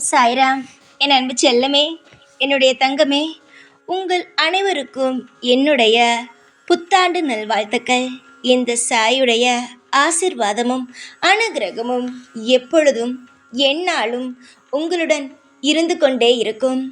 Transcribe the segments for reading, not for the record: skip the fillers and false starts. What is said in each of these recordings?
சாய்ராம், என் அன்பு செல்லமே, என்னுடைய தங்கமே, உங்கள் அனைவருக்கும் என்னுடைய புத்தாண்டு நல்வாழ்த்துக்கள். இந்த சாயுடைய ஆசிர்வாதமும் அனுகிரகமும் எப்பொழுதும் எந்நாளும் உங்களுடன் இருந்து கொண்டே இருக்கும்.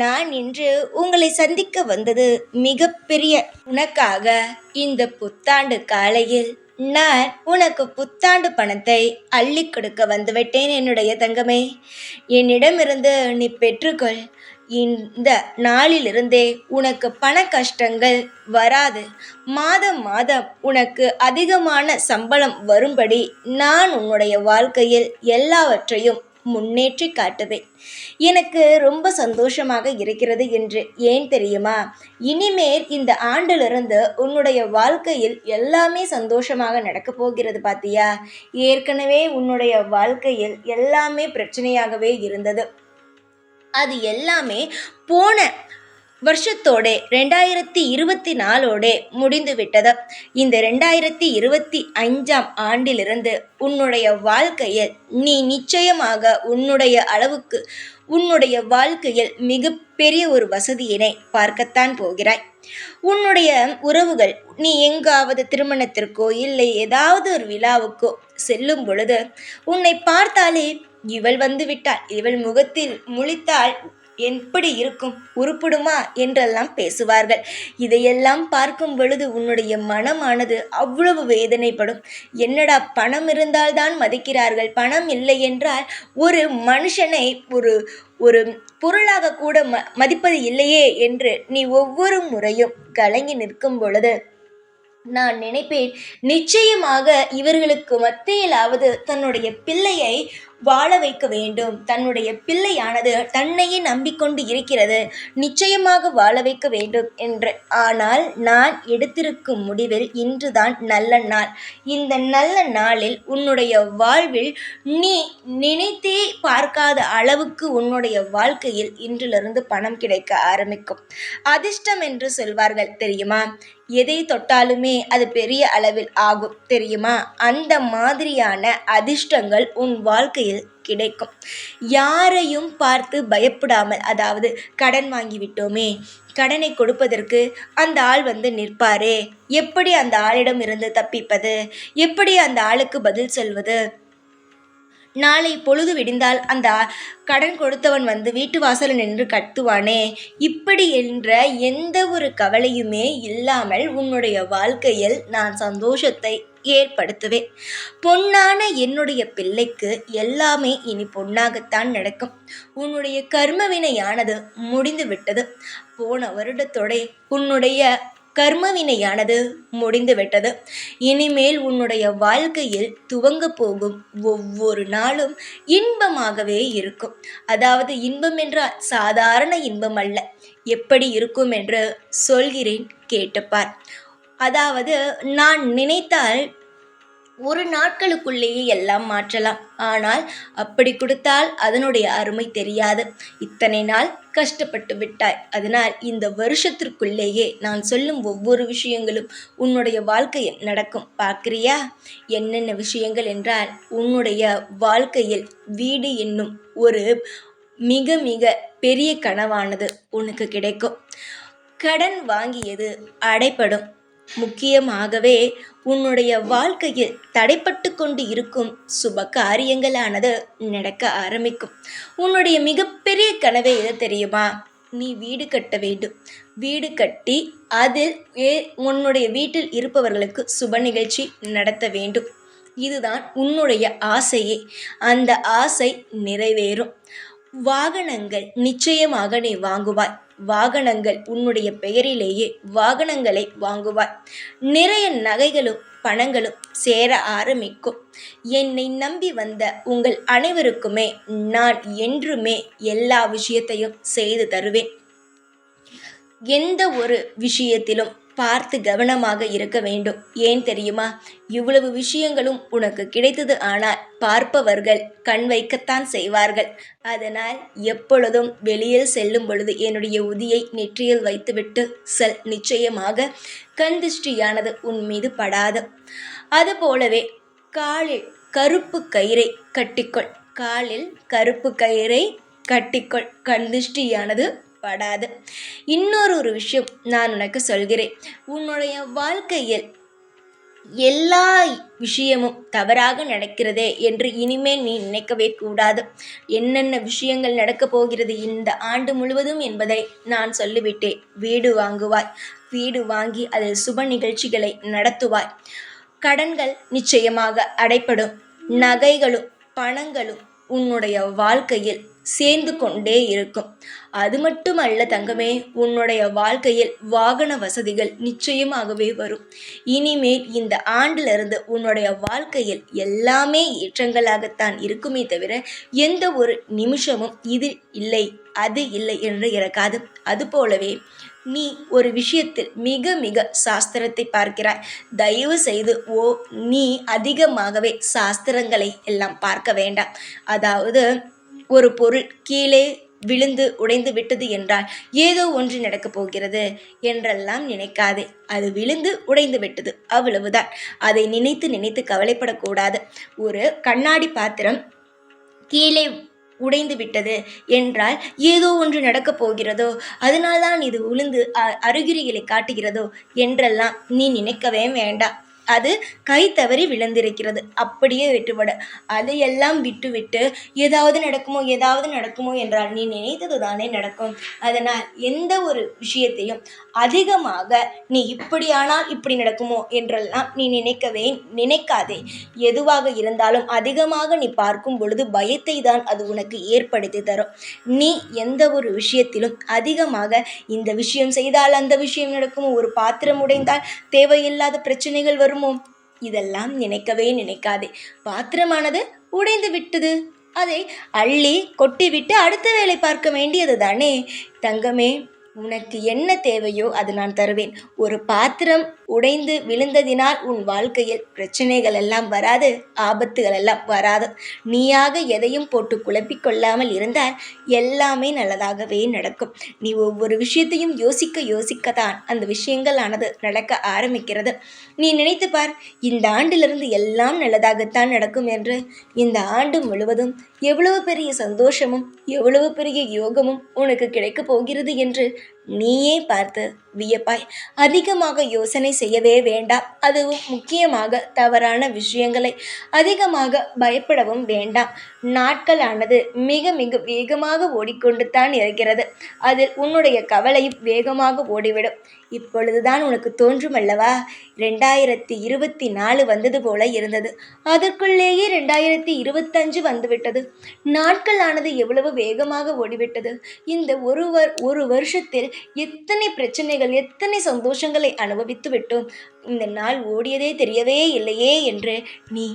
நான் இன்று உங்களை சந்திக்க வந்தது மிகப்பெரிய உனக்காக. இந்த புத்தாண்டு காலையில் நான் உனக்கு புத்தாண்டு பணத்தை அள்ளி கொடுக்க வந்துவிட்டேன் என்னுடைய தங்கமே. என்னிடமிருந்து நீ பெற்றுக்கொள். இந்த நாளிலிருந்தே உனக்கு பண கஷ்டங்கள் வராது. மாதம் மாதம் உனக்கு அதிகமான சம்பளம் வரும்படி நான் உன்னுடைய வாழ்க்கையில் எல்லாவற்றையும் முன்னேற்றி காட்டுவேன். எனக்கு ரொம்ப சந்தோஷமாக இருக்கிறது என்று ஏன் தெரியுமா? இனிமேல் இந்த ஆண்டிலிருந்து உன்னுடைய வாழ்க்கையில் எல்லாமே சந்தோஷமாக நடக்கப் போகிறது பாத்தியா? ஏற்கனவே உன்னுடைய வாழ்க்கையில் எல்லாமே பிரச்சனையாகவே இருந்தது. அது எல்லாமே போன வருஷத்தோட 2024 முடிந்து விட்டது. இந்த 2025 ஆண்டிலிருந்து உன்னுடைய வாழ்க்கையில் நீ நிச்சயமாக உன்னுடைய அளவுக்கு உன்னுடைய வாழ்க்கையில் மிகப்பெரிய ஒரு வசதியினை பார்க்கத்தான் போகிறாய். உன்னுடைய உறவுகள் நீ எங்காவது திருமணத்திற்கோ இல்லை ஏதாவது ஒரு விழாவுக்கோ செல்லும் பொழுது உன்னை பார்த்தாலே இவள் வந்து விட்டாள், இவள் முகத்தில் முழித்தால் எப்படி இருக்கும், உருப்படுமா என்றெல்லாம் பேசுவார்கள். இதையெல்லாம் பார்க்கும் பொழுது உன்னுடைய மனமானது அவ்வளவு வேதனைப்படும். என்னடா, பணம் இருந்தால்தான் மதிக்கிறார்கள், பணம் இல்லை என்றால் ஒரு மனுஷனை ஒரு ஒரு பொருளாக கூட மதிப்பது இல்லையே என்று நீ ஒவ்வொரு முறையும் கலங்கி நிற்கும் பொழுது நான் நினைப்பேன், நிச்சயமாக இவர்களுக்கு மத்தியிலாவது தன்னுடைய பிள்ளையை வாழ வைக்க வேண்டும். தன்னுடைய பிள்ளையானது தன்னையே நம்பிக்கொண்டு இருக்கிறது, நிச்சயமாக வாழ வைக்க வேண்டும் என்று. ஆனால் நான் எடுத்திருக்கும் முடிவில் இன்றுதான் நல்ல நாள். இந்த நல்ல நாளில் உன்னுடைய வாழ்வில் நீ நினைத்தே பார்க்காத அளவுக்கு உன்னுடைய வாழ்க்கையில் இன்றிலிருந்து பணம் கிடைக்க ஆரம்பிக்கும். அதிர்ஷ்டம் என்று சொல்வார்கள் தெரியுமா? எதை தொட்டாலுமே அது பெரிய அளவில் ஆகும் தெரியுமா? அந்த மாதிரியான அதிர்ஷ்டங்கள் உன் வாழ்க்கையில் கிடைக்கும். யாரையும் பார்த்து பயப்படாமல், அதாவது கடன் வாங்கிவிட்டோமே, கடனை கொடுப்பதற்கு அந்த ஆள் வந்து நிற்பாரே, எப்படி அந்த ஆளிடம் இருந்து தப்பிப்பது, எப்படி அந்த ஆளுக்கு பதில் சொல்வது, நாளை பொழுது விடிந்தால் அந்த கடன் கொடுத்தவன் வந்து வீட்டு வாசலில் நின்று கத்துவானே, இப்படி என்ற எந்த ஒரு கவலையுமே இல்லாமல் உன்னுடைய வாழ்க்கையில் நான் சந்தோஷத்தை ஏற்படுத்துவேன். பொன்னான என்னுடைய பிள்ளைக்கு எல்லாமே இனி பொன்னாகத்தான் நடக்கும். உன்னுடைய கர்மவினையானது முடிந்து விட்டது. போன வருடத்தோட உன்னுடைய கர்மவினையானது முடிந்துவிட்டது. இனிமேல் உன்னுடைய வாழ்க்கையில் துவங்க போகும் ஒவ்வொரு நாளும் இன்பமாகவே இருக்கும். அதாவது இன்பம் என்றால் சாதாரண இன்பம் அல்ல. எப்படி இருக்கும் என்று சொல்கிறேன், கேட்டுப்பார். அதாவது நான் நினைத்தால் ஒரு நாட்களுக்குள்ளேயே எல்லாம் மாற்றலாம். ஆனால் அப்படி கொடுத்தால் அதனுடைய அருமை தெரியாது. இத்தனை நாள் கஷ்டப்பட்டு விட்டாய், அதனால் இந்த வருஷத்திற்குள்ளேயே நான் சொல்லும் ஒவ்வொரு விஷயங்களும் உன்னுடைய வாழ்க்கையில் நடக்கும். பார்க்கிறியா? என்னென்ன விஷயங்கள் என்றால், உன்னுடைய வாழ்க்கையில் வீடு என்னும் ஒரு மிக மிக பெரிய கனவானது உனக்கு கிடைக்கும். கடன் வாங்கியது அடைபடும். முக்கியமாகவே உன்னுடைய வாழ்க்கையில் தடைப்பட்டு கொண்டு இருக்கும் சுப காரியங்களானது நடக்க ஆரம்பிக்கும். உன்னுடைய மிகப்பெரிய கனவே எது தெரியுமா? நீ வீடு கட்ட வேண்டும். வீடு கட்டி அதில் உன்னுடைய வீட்டில் இருப்பவர்களுக்கு சுப நிகழ்ச்சி நடத்த வேண்டும். இதுதான் உன்னுடைய ஆசையே. அந்த ஆசை நிறைவேறும். வாகனங்கள் நிச்சயமாக நீ வாங்குவாய். வாகனங்கள் உன்னுடைய பெயரிலேயே வாகனங்களை வாங்குவாய். நிறைய நகைகளும் பணங்களும் சேர ஆரம்பிக்கும். என்னை நம்பி வந்த உங்கள் அனைவருக்குமே நான் என்றுமே எல்லா விஷயத்தையும் செய்து தருவேன். எந்த ஒரு விஷயத்திலும் பார்த்து கவனமாக இருக்க வேண்டும். ஏன் தெரியுமா? இவ்வளவு விஷயங்களும் உனக்கு கிடைத்தது. ஆனால் பார்ப்பவர்கள் கண் வைக்கத்தான் செய்வார்கள். அதனால் எப்பொழுதும் வெளியில் செல்லும் பொழுது என்னுடைய உதியை நெற்றியில் வைத்துவிட்டு செல். நிச்சயமாக கண் திருஷ்டியானது உன் மீது படாது. அதுபோலவே காலில் கருப்பு கயிறை கட்டிக்கொள். காலில் கருப்பு கயிறை கட்டிக்கொள், கண் திருஷ்டியானது படாது. இன்னொரு விஷயம் நான் உனக்கு சொல்கிறேன். உன்னுடைய வாழ்க்கையில் எல்லா விஷயமும் தவறாக நடக்கிறதே என்று இனிமேல் நீ நினைக்கவே கூடாது. என்னென்ன விஷயங்கள் நடக்கப் போகிறது இந்த ஆண்டு முழுவதும் என்பதை நான் சொல்லிவிட்டேன். வீடு வாங்குவாய், வீடு வாங்கி அதில் சுப நிகழ்ச்சிகளை நடத்துவாய். கடன்கள் நிச்சயமாக அடைப்படும். நகைகளும் பணங்களும் உன்னுடைய வாழ்க்கையில் சேர்ந்து கொண்டே இருக்கும். அது மட்டுமல்ல தங்கமே, உன்னுடைய வாழ்க்கையில் வாகன வசதிகள் நிச்சயமாகவே வரும். இனிமேல் இந்த ஆண்டிலிருந்து உன்னுடைய வாழ்க்கையில் எல்லாமே ஏற்றங்களாகத்தான் இருக்குமே தவிர எந்த ஒரு நிமிஷமும் இது இல்லை அது இல்லை என்று இருக்காது. அதுபோலவே நீ ஒரு விஷயத்தில் மிக மிக சாஸ்திரத்தை பார்க்கிறாய். தயவு செய்து நீ அதிகமாகவே சாஸ்திரங்களை எல்லாம் பார்க்க வேண்டாம். அதாவது ஒரு பொருள் கீழே விழுந்து உடைந்து விட்டது என்றால் ஏதோ ஒன்று நடக்கப் போகிறது என்றெல்லாம் நினைக்காதே. அது விழுந்து உடைந்து விட்டது, அவ்வளவுதான். அதை நினைத்து நினைத்து கவலைப்படக்கூடாது. ஒரு கண்ணாடி பாத்திரம் கீழே உடைந்து விட்டது என்றால் ஏதோ ஒன்று நடக்கப் போகிறதோ, அதனால்தான் இது விழுந்து அறிகுறிகளை காட்டுகிறதோ என்றெல்லாம் நீ நினைக்கவே வேண்டாம். அது கை தவறி விழுந்திருக்கிறது, அப்படியே விட்டுவிட. அதையெல்லாம் விட்டுவிட்டு ஏதாவது நடக்குமோ என்றால் நீ நினைத்தது தானே நடக்கும். அதனால் எந்த ஒரு விஷயத்தையும் அதிகமாக நீ இப்படியானால் இப்படி நடக்குமோ என்றெல்லாம் நீ நினைக்காதே. எதுவாக இருந்தாலும் அதிகமாக நீ பார்க்கும் பொழுது பயத்தை தான் அது உனக்கு ஏற்படுத்தி தரும். நீ எந்த ஒரு விஷயத்திலும் அதிகமாக இந்த விஷயம் செய்தால் அந்த விஷயம் நடக்குமோ, ஒரு பாத்திரம் உடைந்தால் தேவையில்லாத பிரச்சனைகள் வருமோ, இதெல்லாம் நினைக்காதே. பாத்திரமானது உடைந்து விட்டது, அதை அள்ளி கொட்டிவிட்டு அடுத்த வேலை பார்க்க வேண்டியது தானே தங்கமே. உனக்கு என்ன தேவையோ அது நான் தருவேன். ஒரு பாத்திரம் உடைந்து விழுந்ததினால் உன் வாழ்க்கையில் பிரச்சனைகள் எல்லாம் வராது, ஆபத்துகள் எல்லாம் வராது. நீயாக எதையும் போட்டு குழப்பிக்கொள்ளாமல் இருந்தால் எல்லாமே நல்லதாகவே நடக்கும். நீ ஒவ்வொரு விஷயத்தையும் யோசிக்கத்தான் அந்த விஷயங்கள் ஆனது நடக்க ஆரம்பிக்கிறது. நீ நினைத்து பார், இந்த ஆண்டிலிருந்து எல்லாம் நல்லதாகத்தான் நடக்கும் என்று. இந்த ஆண்டு முழுவதும் எவ்வளவு பெரிய சந்தோஷமும் எவ்வளவு பெரிய யோகமும் உனக்கு கிடைக்கப் போகிறது என்று நீயே பார்த்து வியப்பாய். அதிகமாக யோசனை செய்யவே வேண்டாம். அதுவும் முக்கியமாக தவறான விஷயங்களை அதிகமாக பயப்படவும் வேண்டாம். நாட்களானது மிக மிக வேகமாக ஓடிக்கொண்டு தான் இருக்கிறது. அதில் உன்னுடைய கவலையும் வேகமாக ஓடிவிடும். இப்பொழுதுதான் உனக்கு தோன்றும் அல்லவா, 2024 வந்தது போல இருந்தது, அதற்குள்ளேயே 2025 வந்துவிட்டது. நாட்களானது எவ்வளவு வேகமாக ஓடிவிட்டது. இந்த ஒரு வருஷத்தில் எத்தனை பிரச்சனைகள் எத்தனை சந்தோஷங்களை அனுபவித்து விட்டோம். இந்த நாள் ஓடியதே தெரியவே இல்லையே என்று நீ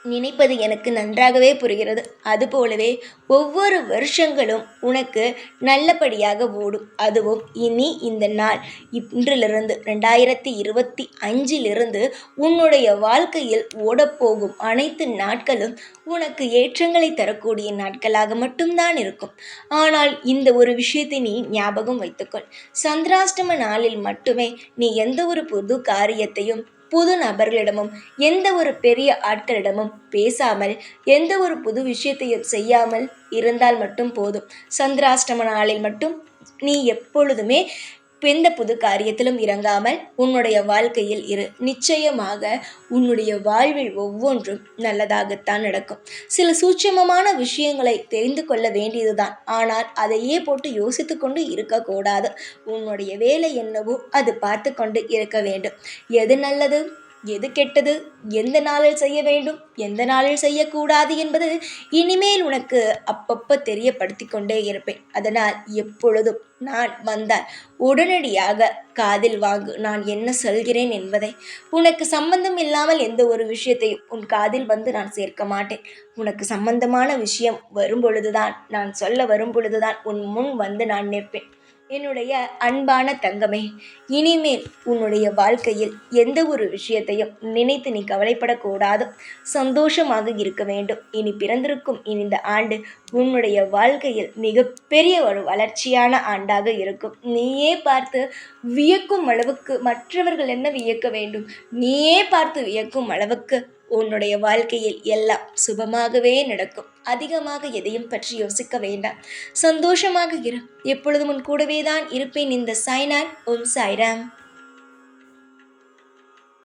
நினைப்பது எனக்கு நன்றாகவே புரிகிறது. அதுபோலவே ஒவ்வொரு வருஷங்களும் உனக்கு நல்லபடியாக ஓடும். அதுவும் இனி இந்த நாள் இன்றிலிருந்து 2025 உன்னுடைய வாழ்க்கையில் ஓடப்போகும் அனைத்து நாட்களும் உனக்கு ஏற்றங்களை தரக்கூடிய நாட்களாக மட்டும்தான் இருக்கும். ஆனால் இந்த ஒரு விஷயத்தை நீ ஞாபகம் வைத்துக்கொள். சந்திராஷ்டம நாளில் மட்டுமே நீ எந்த ஒரு புது காரியத்தையும் புது நபர்களிடமும் எந்த ஒரு பெரிய ஆட்களிடமும் பேசாமல் எந்த ஒரு புது விஷயத்தையும் செய்யாமல் இருந்தால் மட்டும் போதும். சந்திராஷ்டம நாளில் மட்டும் நீ எப்பொழுதுமே எந்த புது காரியத்திலும் இறங்காமல் உன்னுடைய வாழ்க்கையில் இரு. நிச்சயமாக உன்னுடைய வாழ்வில் ஒவ்வொன்றும் நல்லதாகத்தான் நடக்கும். சில சூட்சமமான விஷயங்களை தெரிந்து கொள்ள வேண்டியதுதான். ஆனால் அதையே போட்டு யோசித்து கொண்டு இருக்கக்கூடாது. உன்னுடைய வேலை என்னவோ அது பார்த்து கொண்டு இருக்க வேண்டும். எது நல்லது எது கெட்டது, எந்த நாளில் செய்ய வேண்டும் எந்த நாளில் செய்யக்கூடாது என்பது இனிமேல் உனக்கு அப்பப்போ தெரியப்படுத்தி கொண்டே இருப்பேன். அதனால் எப்பொழுதும் நான் வந்தால் உடனடியாக காதில் வாங்கு நான் என்ன சொல்கிறேன் என்பதை. உனக்கு சம்பந்தம் இல்லாமல் எந்த ஒரு விஷயத்தையும் உன் காதில் வந்து நான் சேர்க்க மாட்டேன். உனக்கு சம்பந்தமான விஷயம் வரும் பொழுதுதான், நான் சொல்ல வரும் பொழுதுதான் உன் முன் வந்து நான் நிற்பேன். என்னுடைய அன்பான தங்கமே, இனிமேல் உன்னுடைய வாழ்க்கையில் எந்த ஒரு விஷயத்தையும் நினைத்து நீ கவலைப்படக்கூடாது. சந்தோஷமாக இருக்க வேண்டும். இனி பிறந்திருக்கும் இந்த ஆண்டு உன்னுடைய வாழ்க்கையில் மிகப்பெரிய ஒரு வளர்ச்சியான ஆண்டாக இருக்கும். நீயே பார்த்து வியக்கும் அளவுக்கு, மற்றவர்கள் என்ன வியக்க வேண்டும், நீயே பார்த்து வியக்கும் அளவுக்கு உன்னுடைய வாழ்க்கையில் எல்லாம் சுபமாகவே நடக்கும். அதிகமாக எதையும் பற்றி யோசிக்க வேண்டாம். சந்தோஷமாக இரு. எப்பொழுதும் உன் கூடவே தான் இருப்பேன். இந்த சாய்நாத். ஓம் சாய்ராம்.